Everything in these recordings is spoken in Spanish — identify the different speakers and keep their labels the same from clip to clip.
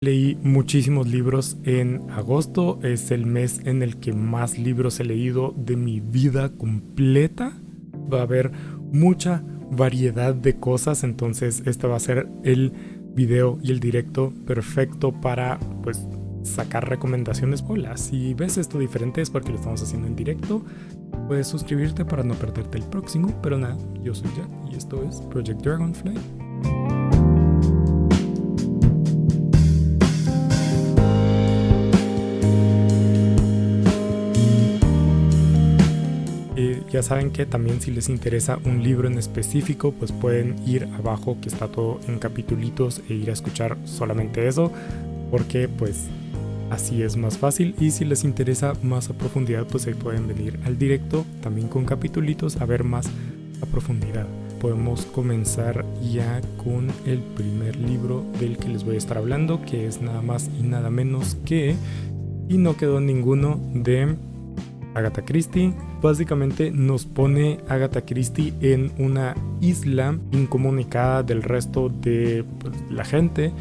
Speaker 1: Leí muchísimos libros en agosto, es el mes en el que más libros he leído de mi vida completa. Va a haber mucha variedad de cosas, entonces este va a ser el video y el directo perfecto para pues sacar recomendaciones. Hola, si ves esto diferente es porque lo estamos haciendo en directo. Puedes suscribirte para no perderte el próximo, pero nada, yo soy Jack y esto es Project Dragonfly. Ya saben que también si les interesa un libro en específico, pues pueden ir abajo que está todo en capitulitos e ir a escuchar solamente eso, porque pues así es más fácil. Y si les interesa más a profundidad, pues ahí pueden venir al directo también con capitulitos a ver más a profundidad. Podemos comenzar ya con el primer libro del que les voy a estar hablando, que es nada más y nada menos que Y no quedó ninguno, de Agatha Christie. Básicamente nos pone Agatha Christie en una isla incomunicada del resto de la gente,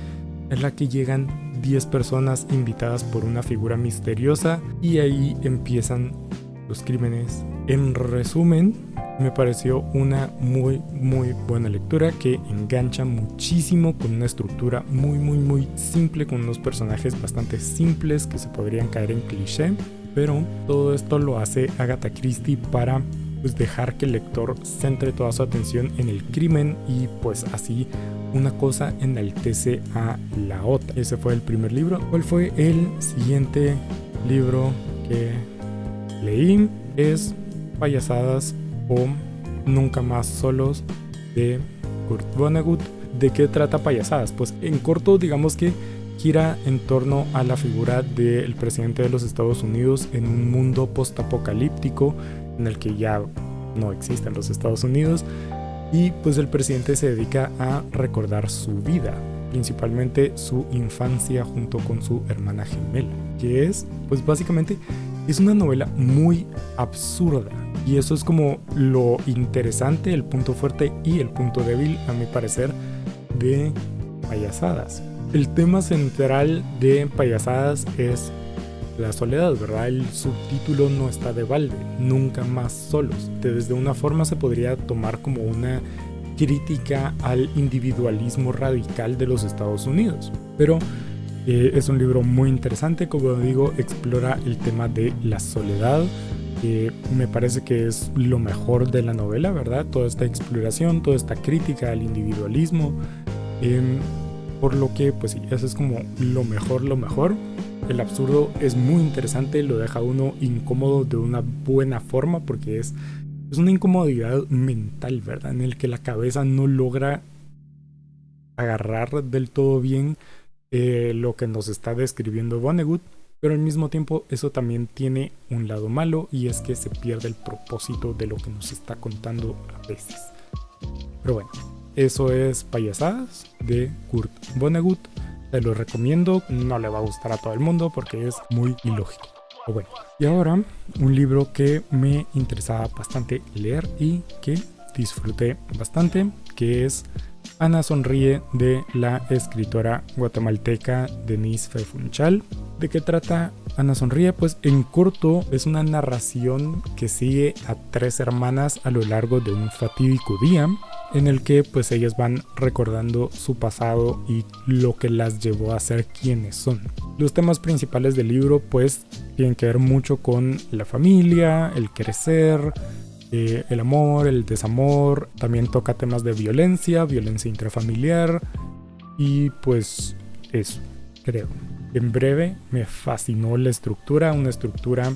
Speaker 1: en la que llegan 10 personas invitadas por una figura misteriosa y ahí empiezan los crímenes. En resumen, me pareció una muy buena lectura que engancha muchísimo, con una estructura muy simple, con unos personajes bastante simples que se podrían caer en cliché, pero todo esto lo hace Agatha Christie para pues dejar que el lector centre toda su atención en el crimen y pues así una cosa enaltece a la otra. Ese fue el primer libro. ¿Cuál fue el siguiente libro que leí? Es Payasadas o Nunca Más Solos, de Kurt Vonnegut. ¿De qué trata Payasadas? Pues en corto digamos que gira en torno a la figura del presidente de los Estados Unidos en un mundo postapocalíptico en el que ya no existen los Estados Unidos, y pues el presidente se dedica a recordar su vida, principalmente su infancia junto con su hermana gemela, que es pues básicamente es una novela muy absurda, y eso es como lo interesante, el punto fuerte y el punto débil a mi parecer de Payasadas. El tema central de Payasadas es la soledad, ¿verdad? El subtítulo no está de balde, Nunca Más Solos. Desde una forma se podría tomar como una crítica al individualismo radical de los Estados Unidos. Pero es un libro muy interesante, como digo, explora el tema de la soledad. Me parece que es lo mejor de la novela, ¿verdad? Toda esta exploración, toda esta crítica al individualismo. Por lo que, pues sí, eso es como lo mejor. El absurdo es muy interesante, lo deja uno incómodo de una buena forma, porque es una incomodidad mental, ¿verdad? En el que la cabeza no logra agarrar del todo bien lo que nos está describiendo Vonnegut, pero al mismo tiempo eso también tiene un lado malo, y es que se pierde el propósito de lo que nos está contando a veces. Pero bueno, eso es Payasadas de Kurt Vonnegut. Te lo recomiendo, no le va a gustar a todo el mundo porque es muy ilógico. Pero bueno, y ahora un libro que me interesaba bastante leer y que disfruté bastante, que es Ana Sonríe, de la escritora guatemalteca Denise Fe Funchal. ¿De qué trata Ana Sonríe? Pues en corto es una narración que sigue a 3 hermanas a lo largo de un fatídico día, en el que pues ellas van recordando su pasado y lo que las llevó a ser quienes son. Los temas principales del libro pues tienen que ver mucho con la familia, el crecer, el amor, el desamor. También toca temas de violencia intrafamiliar, y pues eso, creo. En breve, me fascinó la estructura, una estructura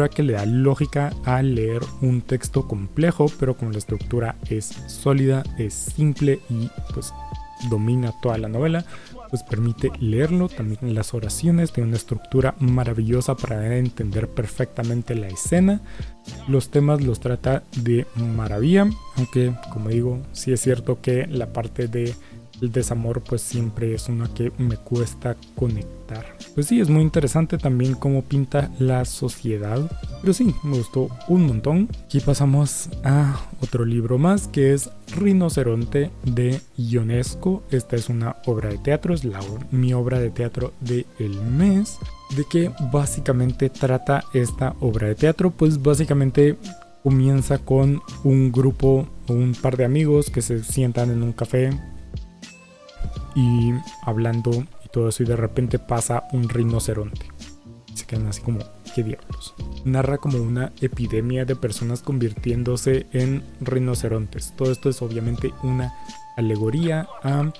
Speaker 1: que le da lógica a leer un texto complejo, pero como la estructura es sólida, es simple y pues domina toda la novela, pues permite leerlo. También las oraciones tienen una estructura maravillosa para entender perfectamente la escena. Los temas los trata de maravilla, aunque como digo, sí es cierto que la parte de el desamor pues siempre es una que me cuesta conectar. Pues sí, es muy interesante también cómo pinta la sociedad. Pero sí, me gustó un montón. Aquí pasamos a otro libro más, que es Rinoceronte de Ionesco. Esta es una obra de teatro, es mi obra de teatro del mes. ¿De qué básicamente trata esta obra de teatro? Pues básicamente comienza con un grupo o un par de amigos que se sientan en un café y hablando y todo eso, y de repente pasa un rinoceronte. Se quedan así como, ¿qué diablos? Narra como una epidemia de personas convirtiéndose en rinocerontes. Todo esto es obviamente una alegoría a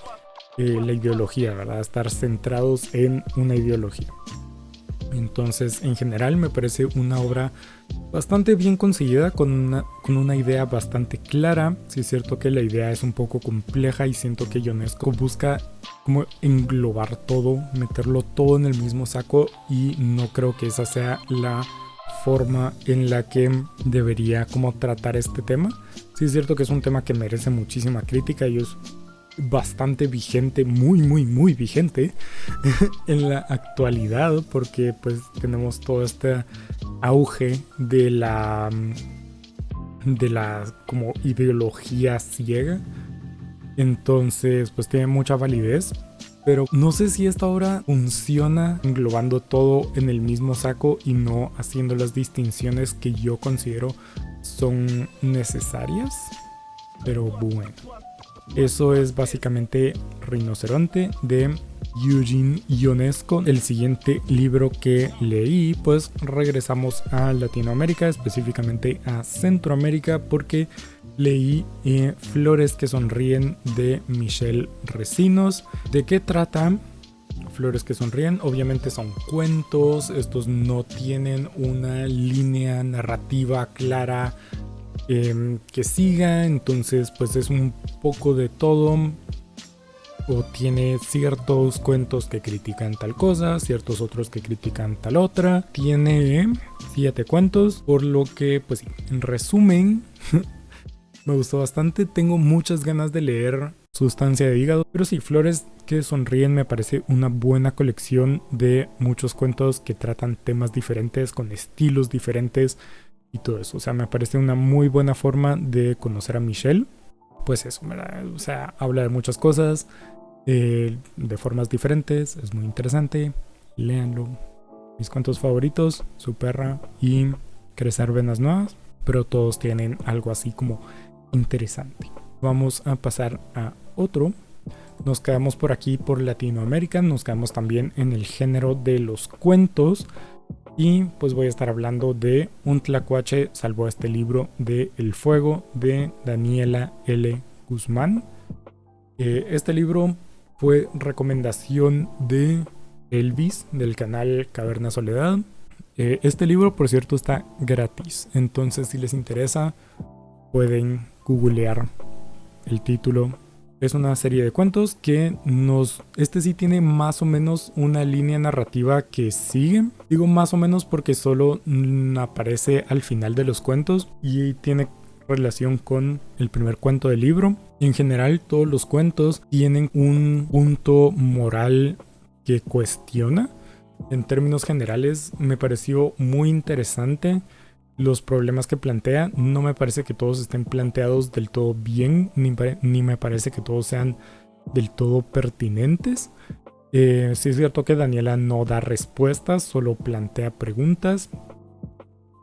Speaker 1: la ideología, ¿verdad? Estar centrados en una ideología. Entonces, en general me parece una obra bastante bien conseguida, con una idea bastante clara. Sí es cierto que la idea es un poco compleja y siento que Ionesco busca como englobar todo, meterlo todo en el mismo saco, y no creo que esa sea la forma en la que debería como tratar este tema. Sí es cierto que es un tema que merece muchísima crítica y es bastante vigente, muy vigente en la actualidad, porque pues tenemos todo este auge de la como ideología ciega. Entonces pues tiene mucha validez, pero no sé si esta obra funciona englobando todo en el mismo saco y no haciendo las distinciones que yo considero son necesarias. Pero bueno, eso es básicamente Rinoceronte de Eugene Ionesco. El siguiente libro que leí, pues regresamos a Latinoamérica, específicamente a Centroamérica, porque leí Flores que sonríen de Michel Recinos. ¿De qué trata Flores que sonríen? Obviamente son cuentos, estos no tienen una línea narrativa clara que siga, entonces pues es un poco de todo, o tiene ciertos cuentos que critican tal cosa, ciertos otros que critican tal otra. Tiene 7 cuentos, por lo que pues sí, en resumen me gustó bastante. Tengo muchas ganas de leer Sustancia de Hígado, pero sí, Flores que sonríen me parece una buena colección de muchos cuentos que tratan temas diferentes, con estilos diferentes y todo eso. O sea, me parece una muy buena forma de conocer a Michel. Pues eso, ¿verdad? O sea, habla de muchas cosas de formas diferentes. Es muy interesante. Léanlo. Mis cuentos favoritos, Su perra y Crecer venas nuevas, pero todos tienen algo así como interesante. Vamos a pasar a otro. Nos quedamos por aquí por Latinoamérica. Nos quedamos también en el género de los cuentos. Y pues voy a estar hablando de Un tlacuache salvó este libro de El fuego, de Daniela L. Guzmán. Este libro fue recomendación de Elvis del canal Caverna Soledad. Este libro, por cierto, está gratis, entonces si les interesa pueden googlear el título. Es una serie de cuentos que este sí tiene más o menos una línea narrativa que sigue. Digo más o menos porque solo aparece al final de los cuentos y tiene relación con el primer cuento del libro. En general, todos los cuentos tienen un punto moral que cuestiona. En términos generales, me pareció muy interesante los problemas que plantea. No me parece que todos estén planteados del todo bien, ni me parece que todos sean del todo pertinentes. Sí es cierto que Daniela no da respuestas, solo plantea preguntas,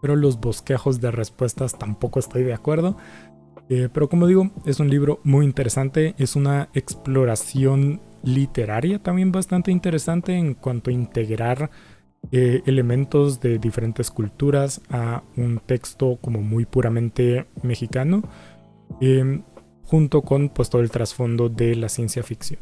Speaker 1: pero los bosquejos de respuestas tampoco estoy de acuerdo. Pero como digo, es un libro muy interesante, es una exploración literaria también bastante interesante en cuanto a integrar elementos de diferentes culturas a un texto como muy puramente mexicano, junto con pues todo el trasfondo de la ciencia ficción.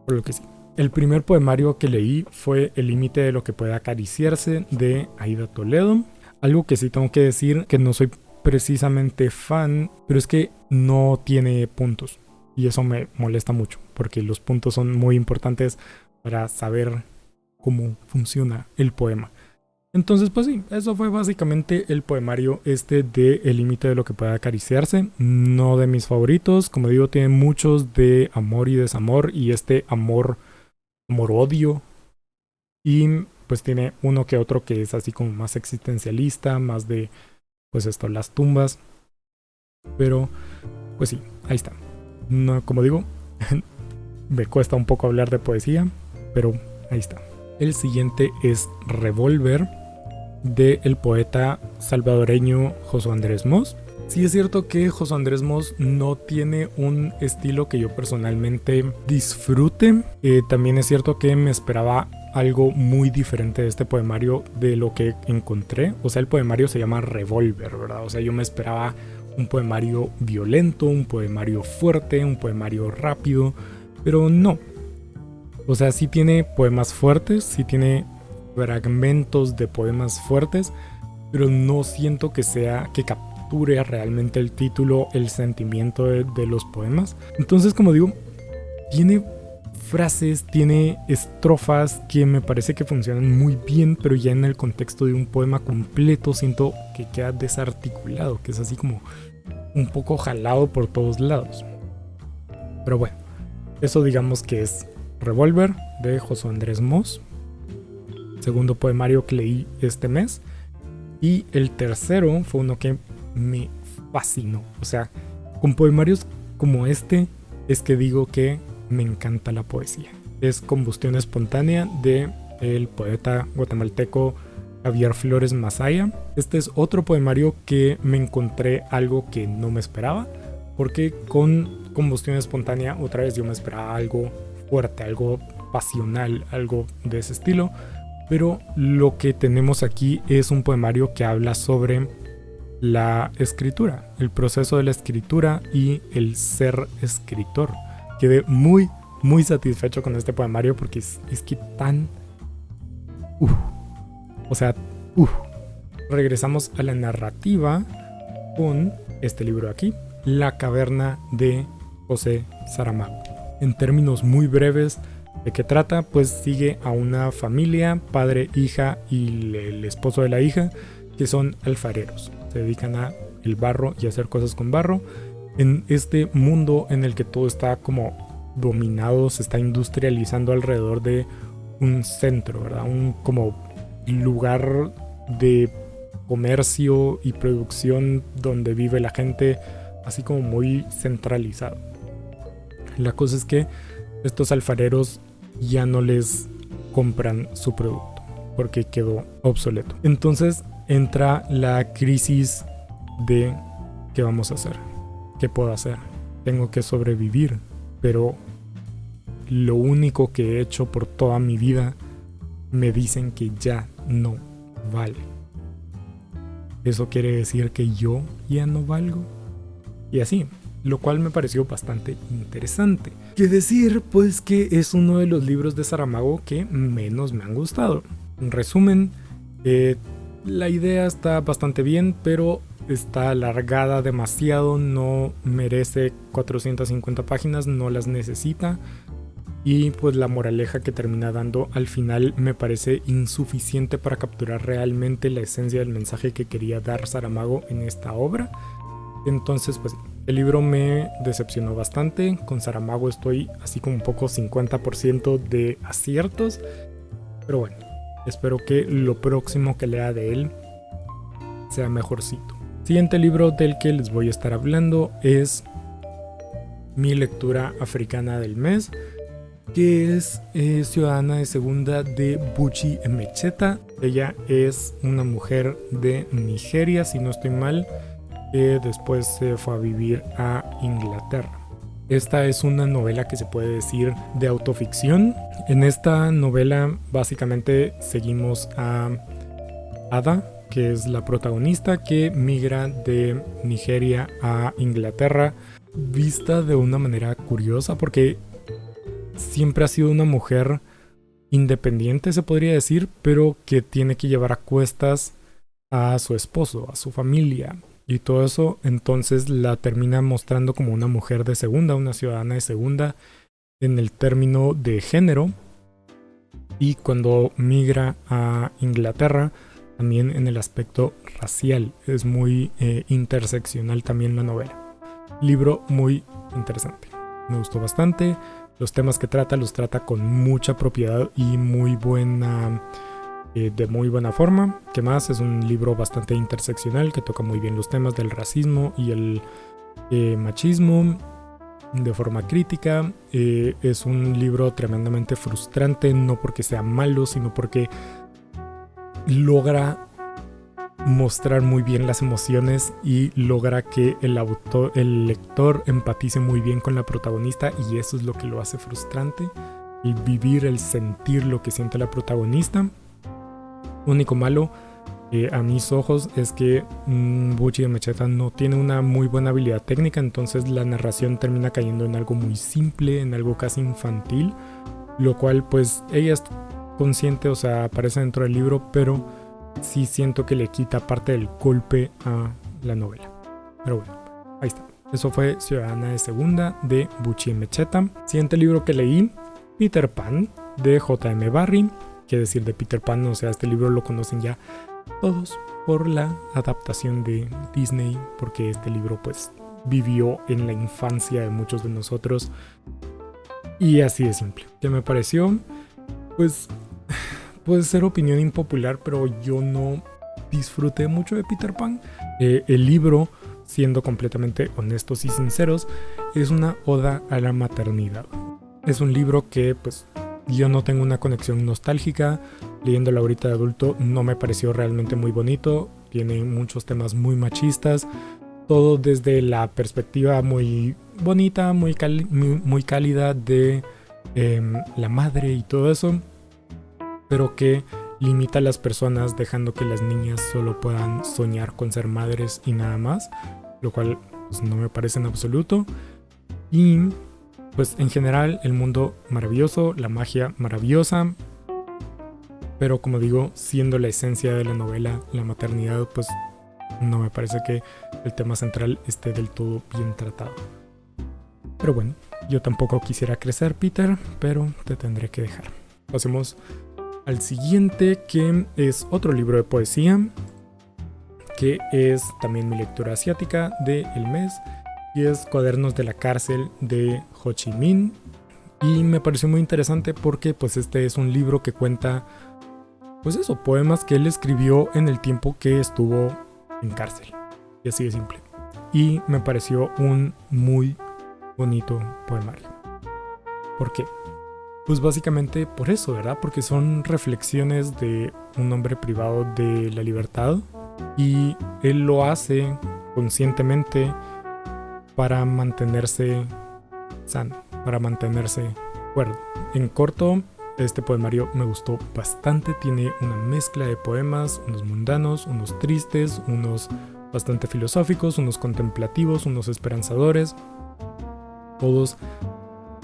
Speaker 1: Por lo que sí, el primer poemario que leí fue El límite de lo que puede acariciarse de Aida Toledo. Algo que sí tengo que decir, que no soy precisamente fan, pero es que no tiene puntos y eso me molesta mucho, porque los puntos son muy importantes para saber cómo funciona el poema. Entonces pues sí, eso fue básicamente el poemario de El límite de lo que puede acariciarse. No de mis favoritos, como digo, tiene muchos de amor y desamor, y amor-odio. Y pues tiene uno que otro que es así como más existencialista, más de pues esto, las tumbas. Pero pues sí, ahí está. No, como digo, me cuesta un poco hablar de poesía, pero ahí está. El siguiente es Revólver, del poeta salvadoreño José Andrés Mos. Sí es cierto que José Andrés Mos no tiene un estilo que yo personalmente disfrute. También es cierto que me esperaba algo muy diferente de este poemario de lo que encontré. O sea, el poemario se llama Revólver, ¿verdad? O sea, yo me esperaba un poemario violento, un poemario fuerte, un poemario rápido, pero no. O sea, sí tiene poemas fuertes, sí tiene fragmentos de poemas fuertes, pero no siento que capture realmente el título, el sentimiento de los poemas. Entonces, como digo, tiene frases, tiene estrofas que me parece que funcionan muy bien, pero ya en el contexto de un poema completo siento que queda desarticulado, que es así como un poco jalado por todos lados. Pero bueno, eso digamos que es Revólver, de José Andrés Mos, segundo poemario que leí este mes. Y el tercero fue uno que me fascinó. O sea, con poemarios como este es que digo que me encanta la poesía. Es Combustión Espontánea, de el poeta guatemalteco Javier Flores Masaya. Este es otro poemario que me encontré algo que no me esperaba, porque con Combustión Espontánea otra vez yo me esperaba algo fuerte, algo pasional, algo de ese estilo. Pero lo que tenemos aquí es un poemario que habla sobre la escritura, el proceso de la escritura y el ser escritor. Quedé muy, muy satisfecho con este poemario porque es que tan... O sea, regresamos a la narrativa con este libro aquí, La caverna de José Saramago. En términos muy breves, ¿de qué trata? Pues sigue a una familia, padre, hija y el esposo de la hija, que son alfareros. Se dedican a el barro y a hacer cosas con barro. En este mundo en el que todo está como dominado, se está industrializando alrededor de un centro, ¿verdad? Un como lugar de comercio y producción donde vive la gente, así como muy centralizado. La cosa es que estos alfareros ya no les compran su producto porque quedó obsoleto. Entonces entra la crisis de ¿qué vamos a hacer? ¿Qué puedo hacer? Tengo que sobrevivir, pero lo único que he hecho por toda mi vida me dicen que ya no vale. ¿Eso quiere decir que yo ya no valgo? Y así, lo cual me pareció bastante interesante. ¿Qué decir? Pues que es uno de los libros de Saramago que menos me han gustado. En resumen, la idea está bastante bien, pero está alargada demasiado, no merece 450 páginas, no las necesita. Y pues la moraleja que termina dando al final me parece insuficiente para capturar realmente la esencia del mensaje que quería dar Saramago en esta obra. Entonces pues el libro me decepcionó bastante. Con Saramago estoy así como un poco 50% de aciertos, pero bueno, espero que lo próximo que lea de él sea mejorcito. Siguiente libro del que les voy a estar hablando es mi lectura africana del mes, que es Ciudadana de Segunda, de Buchi Emecheta. Ella es una mujer de Nigeria, si no estoy mal, que después se fue a vivir a Inglaterra. Esta es una novela que se puede decir de autoficción. En esta novela básicamente seguimos a Ada, que es la protagonista, que migra de Nigeria a Inglaterra, vista de una manera curiosa porque siempre ha sido una mujer independiente, se podría decir, pero que tiene que llevar a cuestas a su esposo, a su familia y todo eso. Entonces la termina mostrando como una mujer de segunda, una ciudadana de segunda en el término de género. Y cuando migra a Inglaterra también en el aspecto racial. Es muy interseccional también la novela. Libro muy interesante. Me gustó bastante. Los temas que trata los trata con mucha propiedad y muy buena, de muy buena forma. ¿Qué más? Es un libro bastante interseccional que toca muy bien los temas del racismo y el machismo de forma crítica. Es un libro tremendamente frustrante, no porque sea malo, sino porque logra mostrar muy bien las emociones y logra que el lector empatice muy bien con la protagonista, y eso es lo que lo hace frustrante, el vivir, el sentir lo que siente la protagonista. Único malo, a mis ojos, es que Butchie Mecheta no tiene una muy buena habilidad técnica, entonces la narración termina cayendo en algo muy simple, en algo casi infantil, lo cual pues ella es consciente, o sea, aparece dentro del libro, pero sí siento que le quita parte del golpe a la novela. Pero bueno, ahí está. Eso fue Ciudadana de Segunda de Butchie Mecheta. Siguiente libro que leí, Peter Pan de J.M. Barrie. ¿Qué decir de Peter Pan? O sea, este libro lo conocen ya todos por la adaptación de Disney, porque este libro pues vivió en la infancia de muchos de nosotros. Y así de simple. ¿Qué me pareció? Pues puede ser opinión impopular, pero yo no disfruté mucho de Peter Pan. El libro, siendo completamente honestos y sinceros, es una oda a la maternidad. Es un libro que pues yo no tengo una conexión nostálgica. Leyéndolo ahorita de adulto no me pareció realmente muy bonito. Tiene muchos temas muy machistas. Todo desde la perspectiva muy bonita, muy cálida de la madre y todo eso, pero que limita a las personas, dejando que las niñas solo puedan soñar con ser madres y nada más, lo cual pues, no me parece en absoluto. Y pues en general el mundo maravilloso, la magia maravillosa, pero como digo, siendo la esencia de la novela la maternidad, pues no me parece que el tema central esté del todo bien tratado. Pero bueno, yo tampoco quisiera crecer, Peter, pero te tendré que dejar. Pasemos al siguiente, que es otro libro de poesía, que es también mi lectura asiática del mes, y es Cuadernos de la cárcel de Ho Chi Minh. Y me pareció muy interesante porque pues este es un libro que cuenta pues eso, poemas que él escribió en el tiempo que estuvo en cárcel, y así de simple. Y me pareció un muy bonito poemario. ¿Por qué? Pues básicamente por eso, ¿verdad? Porque son reflexiones de un hombre privado de la libertad, y él lo hace conscientemente para mantenerse sano, para mantenerse cuerdo. En corto, este poemario me gustó bastante. Tiene una mezcla de poemas, unos mundanos, unos tristes, unos bastante filosóficos, unos contemplativos, unos esperanzadores, todos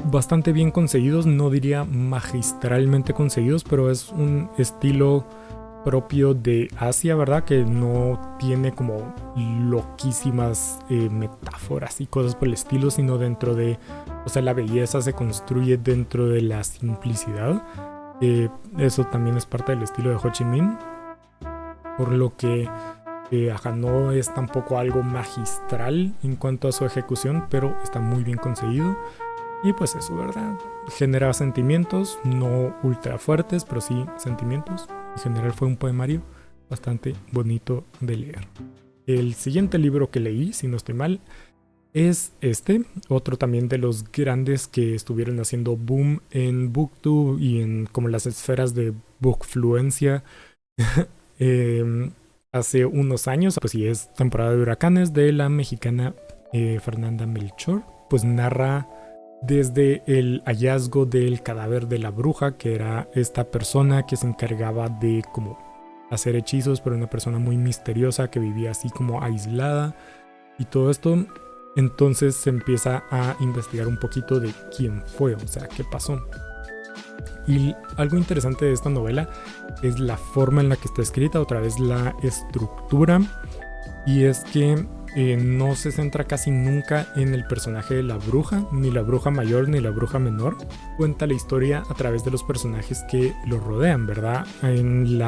Speaker 1: bastante bien conseguidos. No diría magistralmente conseguidos, pero es un estilo propio de Asia, ¿verdad? Que no tiene como loquísimas metáforas y cosas por el estilo, sino dentro de, o sea, la belleza se construye dentro de la simplicidad. Eso también es parte del estilo de Ho Chi Minh, por lo que no es tampoco algo magistral en cuanto a su ejecución, pero está muy bien conseguido. Y pues eso, ¿verdad? Genera sentimientos, no ultra fuertes, pero sí sentimientos. En general fue un poemario bastante bonito de leer. El siguiente libro que leí, si no estoy mal, es otro también de los grandes que estuvieron haciendo boom en BookTube y en como las esferas de Bookfluencia hace unos años. Pues sí, es Temporada de Huracanes, de la mexicana Fernanda Melchor. Pues narra desde el hallazgo del cadáver de la bruja, que era esta persona que se encargaba de como hacer hechizos, pero una persona muy misteriosa que vivía así como aislada y todo esto. Entonces se empieza a investigar un poquito de quién fue, o sea, qué pasó. Y algo interesante de esta novela es la forma en la que está escrita, otra vez la estructura, y es que no se centra casi nunca en el personaje de la bruja, ni la bruja mayor ni la bruja menor. Cuenta la historia a través de los personajes que lo rodean, ¿verdad? En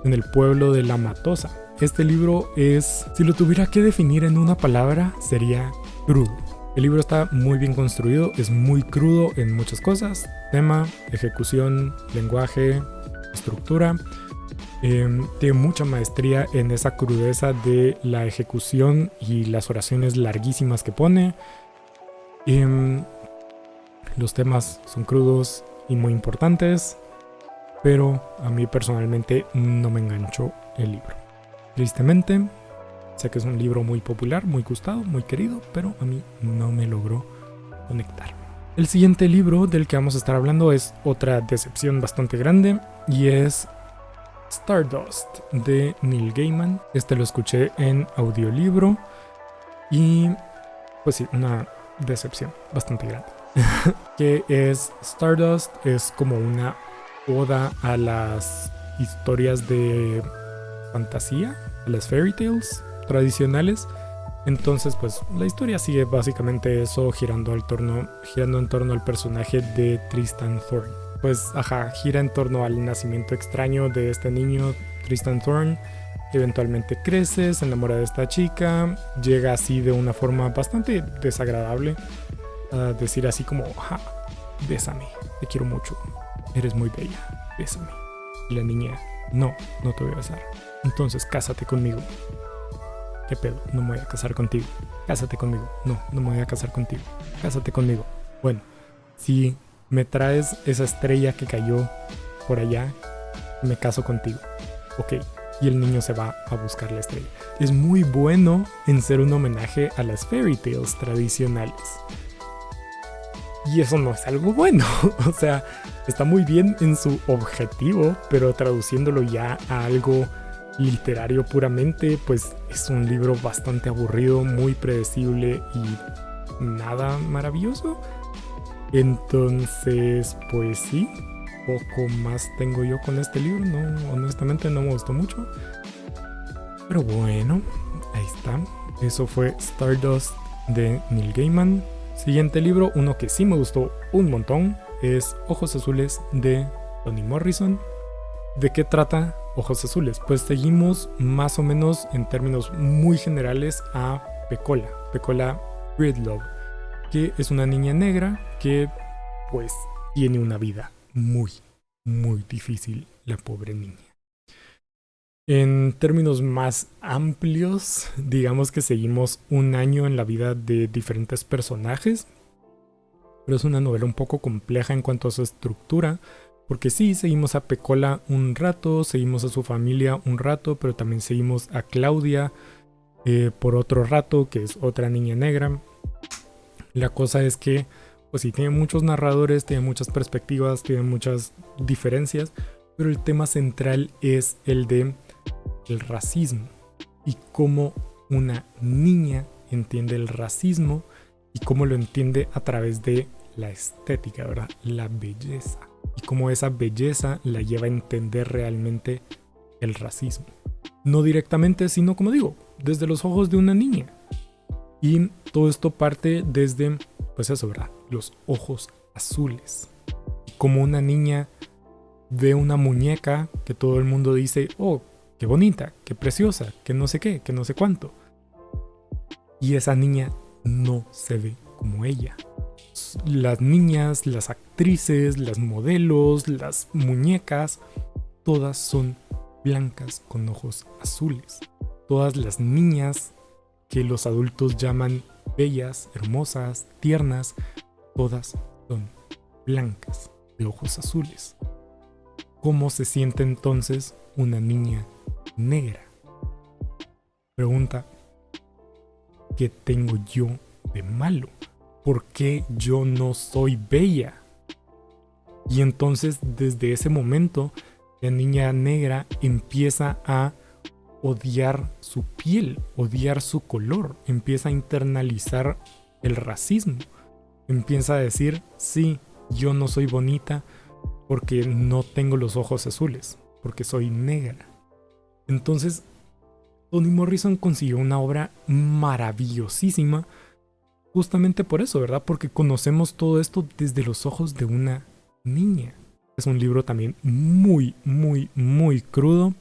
Speaker 1: el pueblo de La Matosa. Este libro es, si lo tuviera que definir en una palabra, sería crudo. El libro está muy bien construido, es muy crudo en muchas cosas: tema, ejecución, lenguaje, estructura. Tiene mucha maestría en esa crudeza de la ejecución y las oraciones larguísimas que pone. Los temas son crudos y muy importantes, pero a mí personalmente no me enganchó el libro. Tristemente, sé que es un libro muy popular, muy gustado, muy querido, pero a mí no me logró conectar. El siguiente libro del que vamos a estar hablando es otra decepción bastante grande, y es Stardust de Neil Gaiman. Este lo escuché en audiolibro y pues sí, una decepción bastante grande. Que es Stardust, es como una oda a las historias de fantasía, a las fairy tales tradicionales. Entonces pues la historia sigue básicamente eso, girando en torno al personaje de Tristan Thorn. Pues gira en torno al nacimiento extraño de este niño, Tristan Thorn. Eventualmente crece, se enamora de esta chica, llega así de una forma bastante desagradable a decir así como: bésame, te quiero mucho, eres muy bella, bésame. Y la niña: no te voy a besar, entonces cásate conmigo. ¿Qué pedo? No me voy a casar contigo. Cásate conmigo. No me voy a casar contigo. Cásate conmigo. Bueno, si me traes esa estrella que cayó por allá, me caso contigo. Ok. Y el niño se va a buscar la estrella. Es muy bueno en ser un homenaje a las fairy tales tradicionales. Y eso no es algo bueno. O sea, está muy bien en su objetivo, pero traduciéndolo ya a algo literario puramente, pues es un libro bastante aburrido, muy predecible y nada maravilloso. Entonces, pues sí, poco más tengo yo con este libro. No, honestamente no me gustó mucho. Pero bueno, ahí está. Eso fue Stardust de Neil Gaiman. Siguiente libro, uno que sí me gustó un montón, es Ojos Azules de Toni Morrison. ¿De qué trata Ojos Azules? Pues seguimos más o menos en términos muy generales a Pecola Breedlove, que es una niña negra que pues tiene una vida muy, muy difícil, la pobre niña. En términos más amplios, digamos que seguimos un año en la vida de diferentes personajes, pero es una novela un poco compleja en cuanto a su estructura, porque sí, seguimos a Pecola un rato, seguimos a su familia un rato, pero también seguimos a Claudia por otro rato, que es otra niña negra. La cosa es que, pues sí, tiene muchos narradores, tiene muchas perspectivas, tiene muchas diferencias, pero el tema central es el de el racismo y cómo una niña entiende el racismo y cómo lo entiende a través de la estética, ¿verdad? La belleza. Y cómo esa belleza la lleva a entender realmente el racismo. No directamente, sino, como digo, desde los ojos de una niña. Y todo esto parte desde, pues eso, ¿verdad? Los ojos azules. Y como una niña ve una muñeca que todo el mundo dice: oh, qué bonita, qué preciosa, que no sé qué, que no sé cuánto. Y esa niña no se ve como ella. Las niñas, las actrices, las modelos, las muñecas, todas son blancas con ojos azules. Todas las niñas que los adultos llaman bellas, hermosas, tiernas, todas son blancas de ojos azules. ¿Cómo se siente entonces una niña negra? Pregunta: ¿qué tengo yo de malo? ¿Por qué yo no soy bella? Y entonces desde ese momento la niña negra empieza a odiar su piel, odiar su color, empieza a internalizar el racismo, empieza a decir: sí, yo no soy bonita porque no tengo los ojos azules, porque soy negra. Entonces Toni Morrison consiguió una obra maravillosísima justamente por eso, ¿verdad? Porque conocemos todo esto desde los ojos de una niña. Es un libro también muy, muy, muy crudo.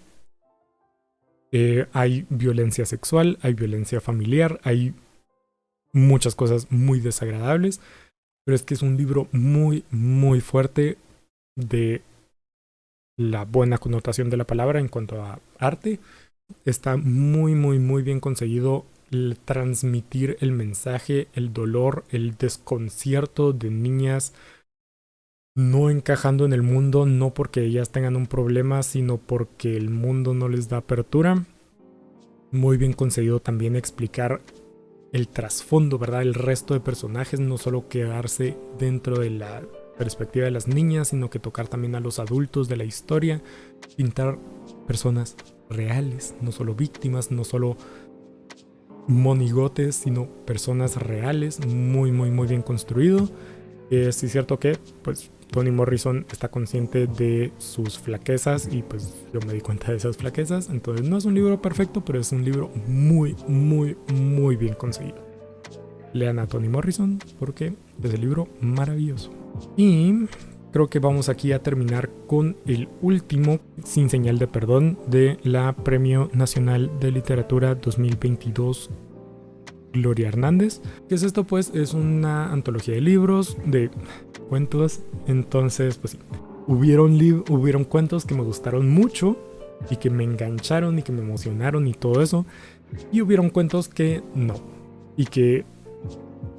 Speaker 1: Hay violencia sexual, hay violencia familiar, hay muchas cosas muy desagradables, pero es que es un libro muy, muy fuerte de la buena connotación de la palabra en cuanto a arte. Está muy, muy, muy bien conseguido el transmitir el mensaje, el dolor, el desconcierto de niñas no encajando en el mundo, no porque ellas tengan un problema, sino porque el mundo no les da apertura. Muy bien conseguido también explicar el trasfondo, ¿verdad? El resto de personajes, no solo quedarse dentro de la perspectiva de las niñas, sino que tocar también a los adultos de la historia, pintar personas reales, no solo víctimas, no solo monigotes, sino personas reales, muy, muy, muy bien construido. Sí es cierto que, pues, Toni Morrison está consciente de sus flaquezas y pues yo me di cuenta de esas flaquezas. Entonces no es un libro perfecto, pero es un libro muy, muy, muy bien conseguido. Lean a Toni Morrison porque es el libro maravilloso. Y creo que vamos aquí a terminar con el último, Sin señal de perdón, de la Premio Nacional de Literatura 2022 Gloria Hernández. ¿Qué es esto? Pues es una antología de libros, de cuentos. Entonces, pues sí, hubieron cuentos que me gustaron mucho y que me engancharon y que me emocionaron y todo eso. Y hubieron cuentos que no. Y que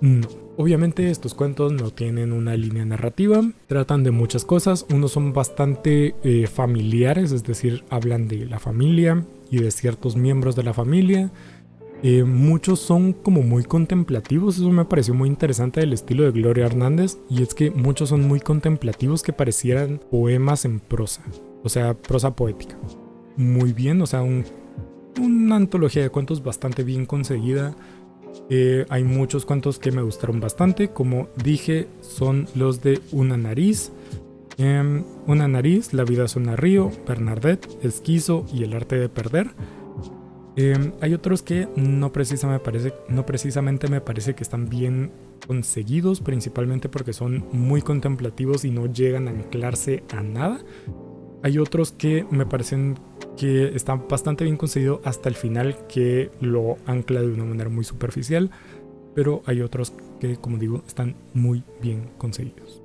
Speaker 1: no. Obviamente estos cuentos no tienen una línea narrativa, tratan de muchas cosas. Unos son bastante familiares, es decir, hablan de la familia y de ciertos miembros de la familia. Muchos son como muy contemplativos, eso me pareció muy interesante del estilo de Gloria Hernández, y es que muchos son muy contemplativos que parecieran poemas en prosa, o sea, prosa poética. Muy bien, o sea, una antología de cuentos bastante bien conseguida. Hay muchos cuentos que me gustaron bastante, como dije, son los de Una nariz, Una nariz, La vida suena río, Bernadette, Esquizo y El arte de perder. Hay otros que no precisamente me parece que están bien conseguidos, principalmente porque son muy contemplativos y no llegan a anclarse a nada. Hay otros que me parecen que están bastante bien conseguidos hasta el final, que lo ancla de una manera muy superficial, pero hay otros que, como digo, están muy bien conseguidos.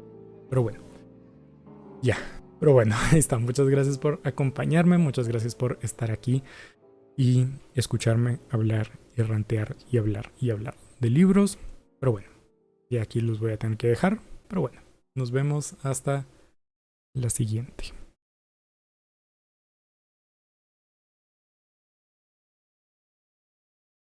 Speaker 1: Pero bueno, ya. Pero bueno, ahí está. Muchas gracias por acompañarme, muchas gracias por estar aquí y escucharme hablar y rantear y hablar de libros. Pero bueno, y aquí los voy a tener que dejar. Pero bueno, nos vemos hasta la siguiente.